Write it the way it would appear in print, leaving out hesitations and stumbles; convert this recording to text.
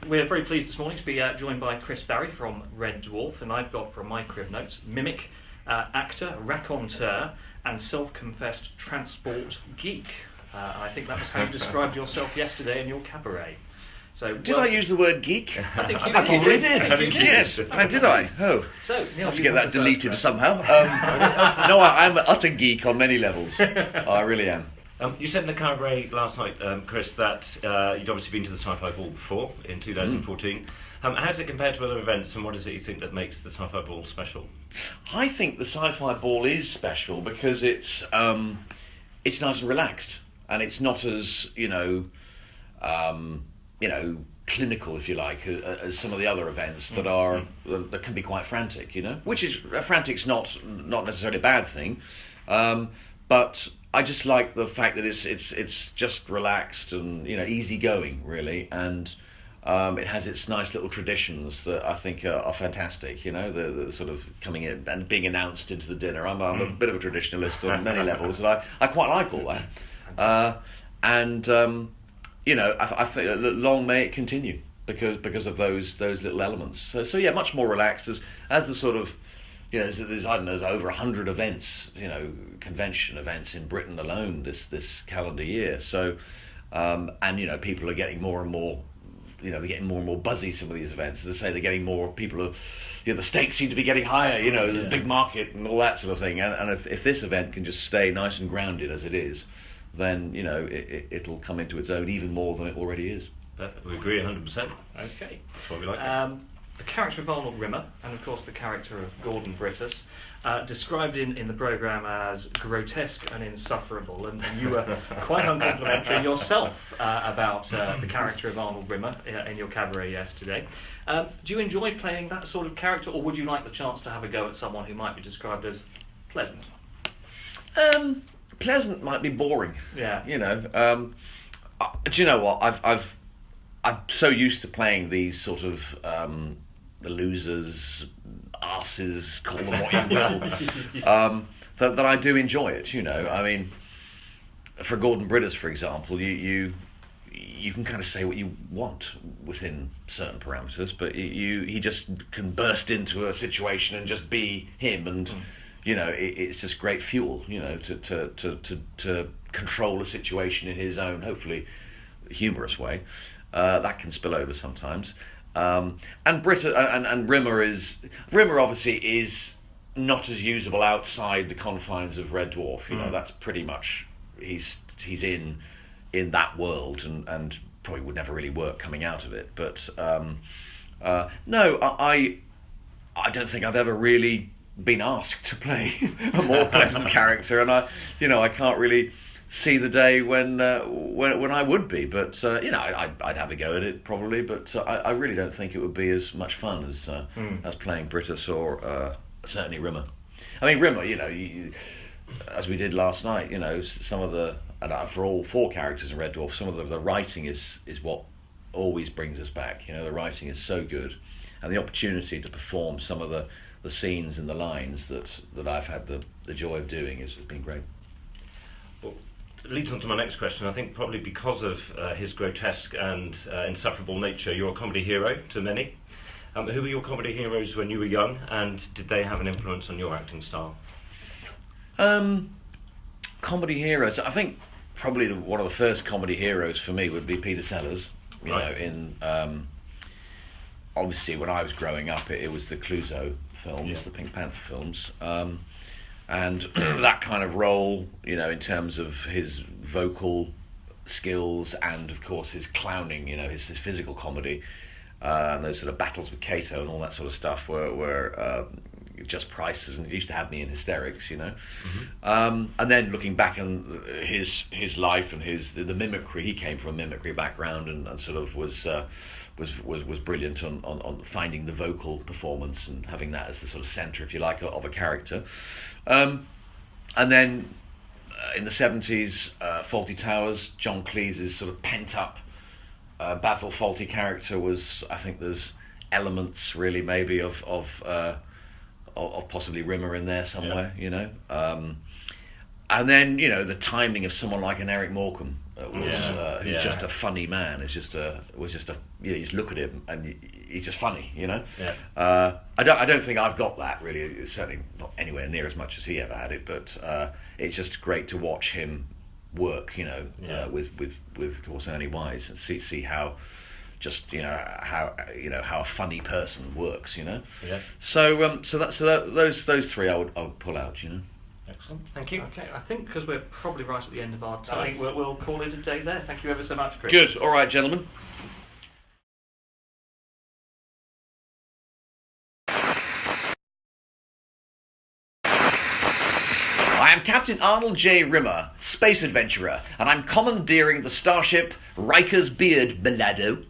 We're very pleased this morning to be joined by Chris Barrie from Red Dwarf, and I've got from my crib notes, mimic, actor, raconteur, and self-confessed transport geek. And I think that was how you described yourself yesterday in your cabaret. So, did I use the word geek? I think you probably did. Yes, did I? Oh, so Neil, I have to get that deleted somehow. No, I'm an utter geek on many levels. I really am. You said in the cabaret last night, Chris, that you'd obviously been to the Sci-Fi Ball before in 2014. How does it compare to other events, and what is it you think that makes the Sci-Fi Ball special? I think the Sci-Fi Ball is special because it's nice and relaxed, and it's not as clinical, if you like, as some of the other events that are that can be quite frantic. Which is frantic's not necessarily a bad thing, but I just like the fact that it's just relaxed and easygoing really, and it has its nice little traditions that I think are fantastic. The sort of coming in and being announced into the dinner. I'm a bit of a traditionalist on many levels, and I quite like all that. I think long may it continue because of those little elements. So yeah, much more relaxed as the sort of. There's over 100 events, convention events in Britain alone this calendar year. So, people are getting more and more, they're getting more and more buzzy. Some of these events, as I say, they're getting more people. The stakes seem to be getting higher. The big market and all that sort of thing. And if this event can just stay nice and grounded as it is, then it'll come into its own even more than it already is. We agree 100%. Okay, that's what we like. The character of Arnold Rimmer, and of course the character of Gordon Brittas, described in the programme as grotesque and insufferable, and you were quite uncomplimentary yourself about the character of Arnold Rimmer in your cabaret yesterday. Do you enjoy playing that sort of character, or would you like the chance to have a go at someone who might be described as pleasant? Pleasant might be boring. Yeah. Do you know what? I'm so used to playing these sort of the losers, arses, call them what you will, that I do enjoy it. I mean, for Gordon Brittas, for example, you can kind of say what you want within certain parameters, but he just can burst into a situation and just be him, and it's just great fuel, to control a situation in his own, hopefully, humorous way. That can spill over sometimes. And Britta and Rimmer obviously is not as usable outside the confines of Red Dwarf. That's pretty much he's in that world and probably would never really work coming out of it. But no, I don't think I've ever really been asked to play a more pleasant character, and I can't really see the day when I would be, but I'd have a go at it probably, but I really don't think it would be as much fun as playing Brittas or certainly Rimmer. I mean, Rimmer, as we did last night, some of the, and for all four characters in Red Dwarf, some of the writing is what always brings us back. The writing is so good, and the opportunity to perform some of the scenes and the lines that I've had the joy of doing has been great. Leads on to my next question. I think probably because of his grotesque and insufferable nature, you're a comedy hero to many. Who were your comedy heroes when you were young, and did they have an influence on your acting style? Comedy heroes. I think probably one of the first comedy heroes for me would be Peter Sellers. Obviously when I was growing up, it was the Clouseau films, the Pink Panther films. And that kind of role, in terms of his vocal skills and, of course, his clowning, his physical comedy, and those sort of battles with Cato and all that sort of stuff were just priceless, and it used to have me in hysterics, And then looking back on his life and the mimicry, he came from a mimicry background and sort of was brilliant on finding the vocal performance and having that as the sort of centre, if you like, of a character. And then in the 70s, Fawlty Towers, John Cleese's sort of pent-up Basil Fawlty character was, I think there's elements really maybe of possibly Rimmer in there somewhere, And then, you know, the timing of someone like an Eric Morecambe who's just a funny man. You just look at him and he's just funny, you know. Yeah. I don't think I've got that really. It's certainly not anywhere near as much as he ever had it, but it's just great to watch him work, you know, with of course Ernie Wise, and see how just how a funny person works, you know. Yeah. So those three I would pull out, you know. Excellent. Thank you. Okay, I think because we're probably right at the end of our time, I think we'll call it a day there. Thank you ever so much, Chris. Good. All right, gentlemen. I am Captain Arnold J. Rimmer, space adventurer, and I'm commandeering the starship Riker's Beard Belado.